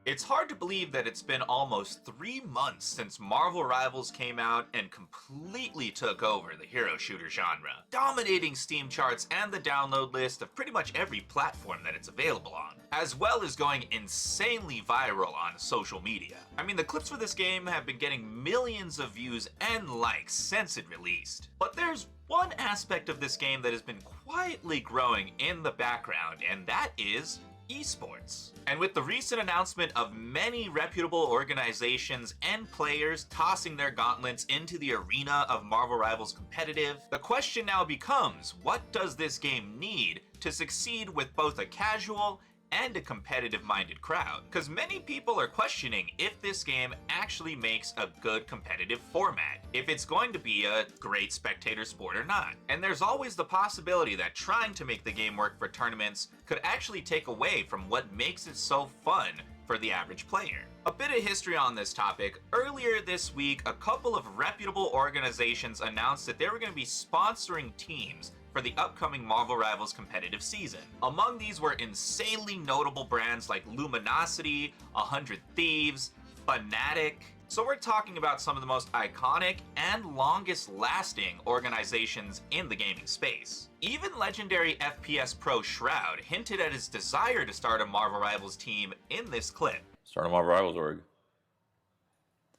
It's hard to believe that it's been almost 3 months since Marvel Rivals came out and completely took over the hero shooter genre, dominating Steam charts and the download list of pretty much every platform that it's available on, as well as going insanely viral on social media. I mean, the clips for this game have been getting millions of views and likes since it released. But there's one aspect of this game that has been quietly growing in the background, and that is esports. And with the recent announcement of many reputable organizations and players tossing their gauntlets into the arena of Marvel Rivals competitive, the question now becomes, what does this game need to succeed with both a casual and a competitive-minded crowd? Because many people are questioning if this game actually makes a good competitive format, if it's going to be a great spectator sport or not. And there's always the possibility that trying to make the game work for tournaments could actually take away from what makes it so fun for the average player. A bit of history on this topic. Earlier this week, a couple of reputable organizations announced that they were going to be sponsoring teams for the upcoming Marvel Rivals competitive season. Among these were insanely notable brands like Luminosity, 100 Thieves, Fnatic. So we're talking about some of the most iconic and longest lasting organizations in the gaming space. Even legendary FPS pro Shroud hinted at his desire to start a Marvel Rivals team in this clip. Start a Marvel Rivals org.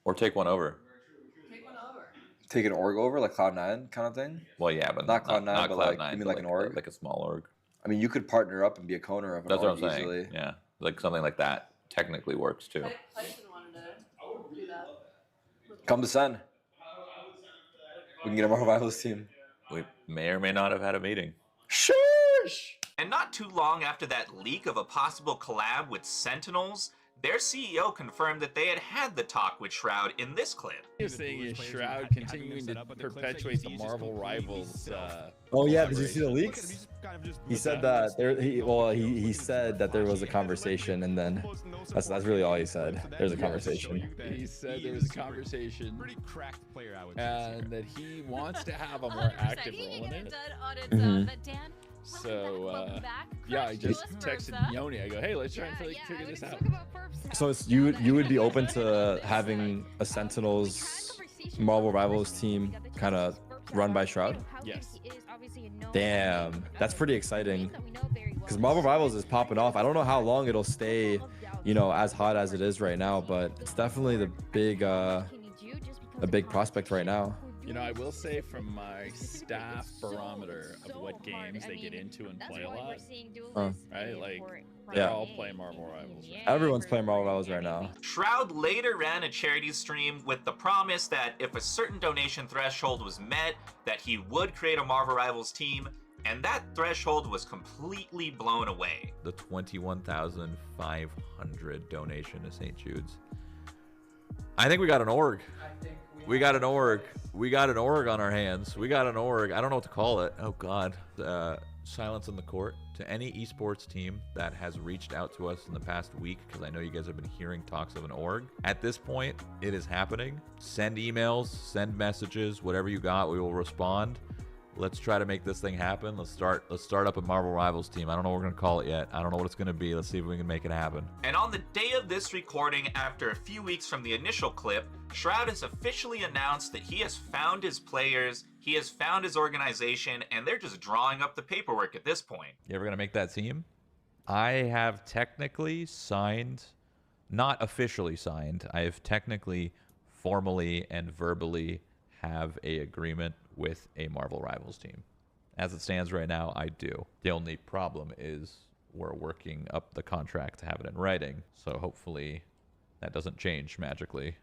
Or take one over. Take an org over, like Cloud9 kind of thing? Well, yeah, but not Cloud9, not but Cloud9, like, you mean like an org? Like a small org. I mean, you could partner up and be a co-owner of an That's org what I'm easily. saying. Yeah, like something like that technically works too. Tyson wanted to do that. Come to Sen. We can get a Marvel Rivals team. We may or may not have had a meeting. Shush! And not too long after that leak of a possible collab with Sentinels, their CEO confirmed that they had had the talk with Shroud in this clip. You're saying is Shroud continuing to perpetuate the Marvel Rivals. Oh yeah, did you see the leaks? He said that he said that there was a conversation, and then that's really all he said. There's a conversation. He said there was a conversation, and that he wants to have a more active role in it. So yeah, I just texted Yoni. I go, hey, let's try and figure this out. So it's, you would be open to having a Sentinels Marvel Rivals team kind of run by Shroud? Yes. Damn, that's pretty exciting. Because Marvel Rivals is popping off. I don't know how long it'll stay, you know, as hot as it is right now, but it's definitely the big, a big prospect right now. You know, I will say from my staff barometer of what games they get into and play a lot, right? Like, they all play Marvel Rivals. Right? Everyone's playing Marvel Rivals right now. Shroud later ran a charity stream with the promise that if a certain donation threshold was met, that he would create a Marvel Rivals team, and that threshold was completely blown away. The 21,500 donation to St. Jude's. I think we got an org. We got an org. We got an org on our hands. We got an org. I don't know what to call it. Oh, God. Silence in the court. To any esports team that has reached out to us in the past week, because I know you guys have been hearing talks of an org. At this point, it is happening. Send emails, send messages, whatever you got, we will respond. Let's try to make this thing happen. Let's start up a Marvel Rivals team. I don't know what we're gonna call it yet. I don't know what it's gonna be. Let's see if we can make it happen. And on the day of this recording, after a few weeks from the initial clip, Shroud has officially announced that he has found his players, he has found his organization, and they're just drawing up the paperwork at this point. You ever gonna make that team? I have technically signed, not officially signed, I have technically, formally, and verbally have a agreement with a Marvel Rivals team. As it stands right now, I do. The only problem is we're working up the contract to have it in writing, so hopefully that doesn't change magically.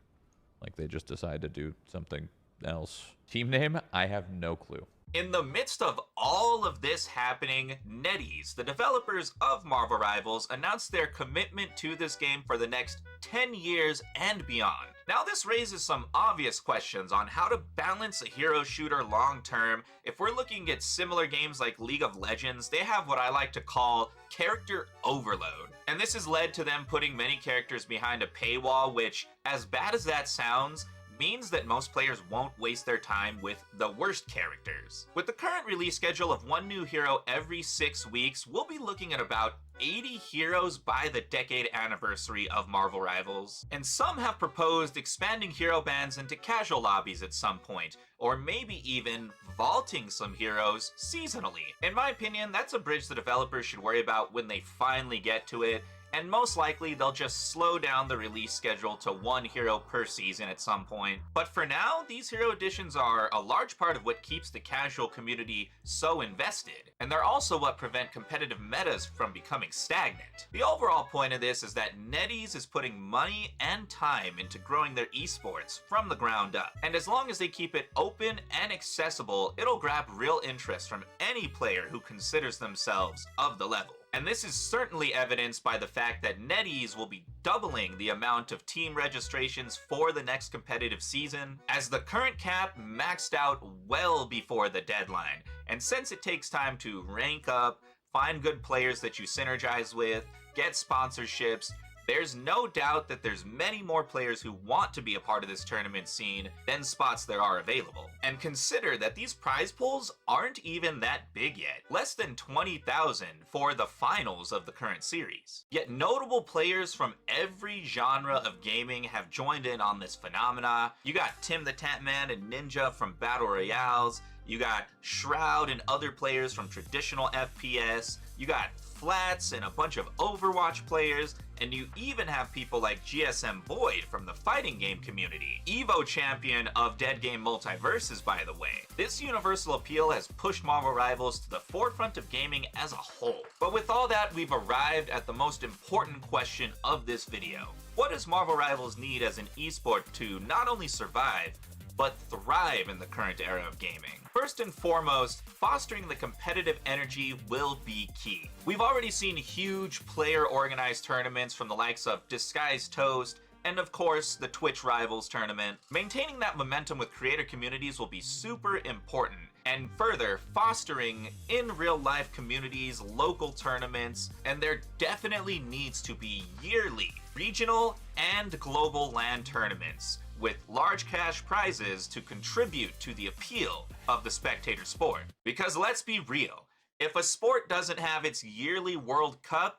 Like they just decide to do something else. Team name? I have no clue. In the midst of all of this happening, NetEase, the developers of Marvel Rivals, announced their commitment to this game for the next 10 years and beyond. Now this raises some obvious questions on how to balance a hero shooter long term. If we're looking at similar games like League of Legends, they have what I like to call character overload. And this has led to them putting many characters behind a paywall, which, as bad as that sounds, means that most players won't waste their time with the worst characters. With the current release schedule of one new hero every 6 weeks, we'll be looking at about 80 heroes by the decade anniversary of Marvel Rivals, and some have proposed expanding hero bans into casual lobbies at some point, or maybe even vaulting some heroes seasonally. In my opinion, that's a bridge the developers should worry about when they finally get to it, and most likely they'll just slow down the release schedule to one hero per season at some point. But for now, these hero additions are a large part of what keeps the casual community so invested, and they're also what prevent competitive metas from becoming stagnant. The overall point of this is that NetEase is putting money and time into growing their esports from the ground up, and as long as they keep it open and accessible, it'll grab real interest from any player who considers themselves of the level. And this is certainly evidenced by the fact that NetEase will be doubling the amount of team registrations for the next competitive season, as the current cap maxed out well before the deadline. And since it takes time to rank up, find good players that you synergize with, get sponsorships, there's no doubt that there's many more players who want to be a part of this tournament scene than spots there are available. And consider that these prize pools aren't even that big yet, less than 20,000 for the finals of the current series. Yet notable players from every genre of gaming have joined in on this phenomena. You got TimtheTatman and Ninja from Battle Royales, you got Shroud and other players from traditional FPS, you got Flats and a bunch of Overwatch players, and you even have people like GSM Void from the fighting game community, Evo champion of Dead Game Multiverses, by the way. This universal appeal has pushed Marvel Rivals to the forefront of gaming as a whole. But with all that, we've arrived at the most important question of this video. What does Marvel Rivals need as an esport to not only survive, but thrive in the current era of gaming? First and foremost, fostering the competitive energy will be key. We've already seen huge player-organized tournaments from the likes of Disguised Toast, and of course, the Twitch Rivals tournament. Maintaining that momentum with creator communities will be super important, and further, fostering in real-life communities, local tournaments, and there definitely needs to be yearly, regional, and global LAN tournaments, with large cash prizes to contribute to the appeal of the spectator sport. Because let's be real, if a sport doesn't have its yearly World Cup,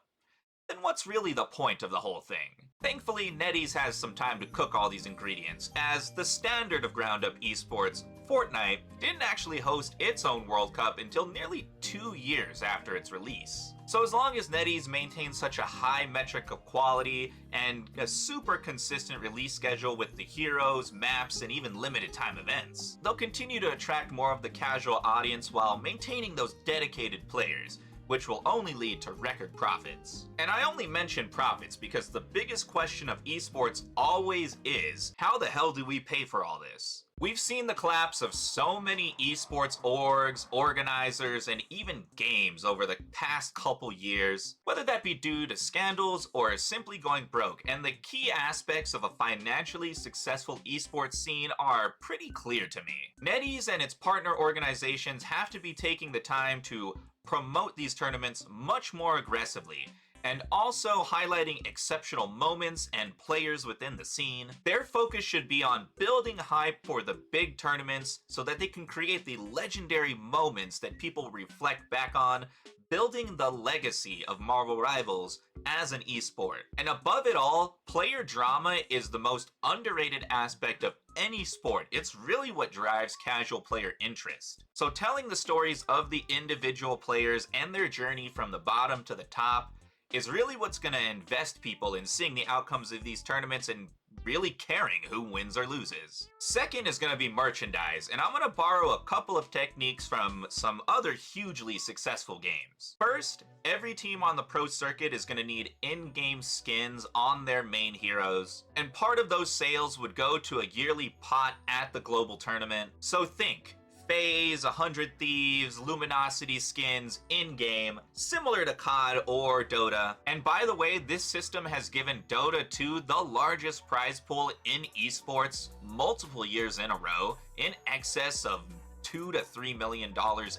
then what's really the point of the whole thing? Thankfully, NetEase has some time to cook all these ingredients, as the standard of ground-up esports, Fortnite, didn't actually host its own World Cup until nearly 2 years after its release. So as long as NetEase maintains such a high metric of quality and a super consistent release schedule with the heroes, maps, and even limited time events, they'll continue to attract more of the casual audience while maintaining those dedicated players, which will only lead to record profits. And I only mention profits because the biggest question of esports always is, how the hell do we pay for all this? We've seen the collapse of so many esports orgs, organizers, and even games over the past couple years, whether that be due to scandals or simply going broke, and the key aspects of a financially successful esports scene are pretty clear to me. NetEase and its partner organizations have to be taking the time to promote these tournaments much more aggressively, and also highlighting exceptional moments and players within the scene. Their focus should be on building hype for the big tournaments so that they can create the legendary moments that people reflect back on, building the legacy of Marvel Rivals as an esport. And above it all, player drama is the most underrated aspect of any sport. It's really what drives casual player interest. So telling the stories of the individual players and their journey from the bottom to the top is really what's going to invest people in seeing the outcomes of these tournaments and really caring who wins or loses. Second is going to be merchandise, and I'm going to borrow a couple of techniques from some other hugely successful games. First, every team on the pro circuit is going to need in-game skins on their main heroes, and part of those sales would go to a yearly pot at the global tournament. So think FaZe, 100 Thieves, Luminosity skins in-game, similar to COD or Dota. And by the way, this system has given Dota 2 the largest prize pool in esports multiple years in a row, in excess of $2 to $3 million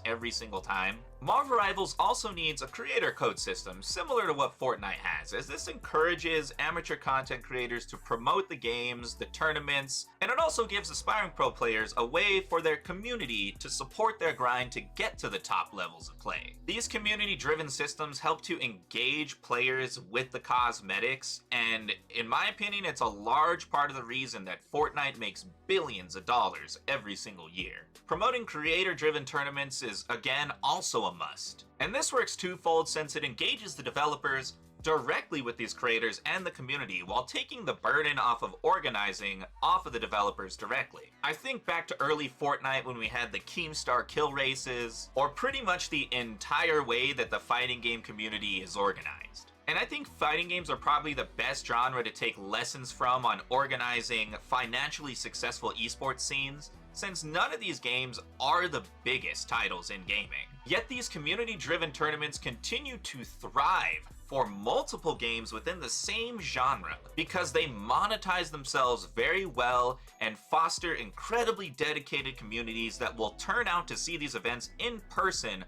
every single time. Marvel Rivals also needs a creator code system similar to what Fortnite has, as this encourages amateur content creators to promote the games, the tournaments, and it also gives aspiring pro players a way for their community to support their grind to get to the top levels of play. These community-driven systems help to engage players with the cosmetics, and in my opinion, it's a large part of the reason that Fortnite makes billions of dollars every single year. Promoting creator-driven tournaments is, again, also a must. And this works twofold since it engages the developers directly with these creators and the community while taking the burden off of organizing off of the developers directly. I think back to early Fortnite when we had the Keemstar kill races, or pretty much the entire way that the fighting game community is organized. And I think fighting games are probably the best genre to take lessons from on organizing financially successful esports scenes, since none of these games are the biggest titles in gaming. Yet these community-driven tournaments continue to thrive for multiple games within the same genre because they monetize themselves very well and foster incredibly dedicated communities that will turn out to see these events in person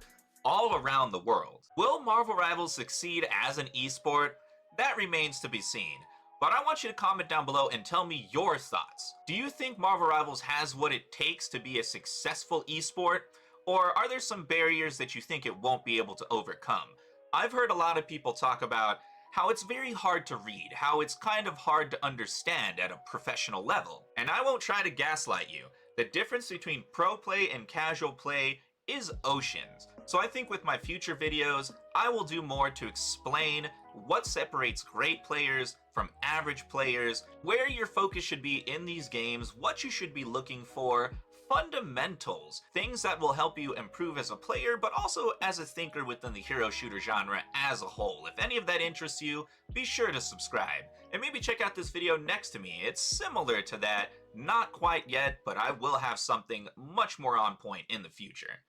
all around the world. Will Marvel Rivals succeed as an esport? That remains to be seen. But I want you to comment down below and tell me your thoughts. Do you think Marvel Rivals has what it takes to be a successful esport? Or are there some barriers that you think it won't be able to overcome? I've heard a lot of people talk about how it's very hard to read, how it's kind of hard to understand at a professional level. And I won't try to gaslight you. The difference between pro play and casual play is oceans. So I think with my future videos, I will do more to explain what separates great players from average players, where your focus should be in these games, what you should be looking for, fundamentals, things that will help you improve as a player, but also as a thinker within the hero shooter genre as a whole. If any of that interests you, be sure to subscribe. And maybe check out this video next to me. It's similar to that, not quite yet, but I will have something much more on point in the future.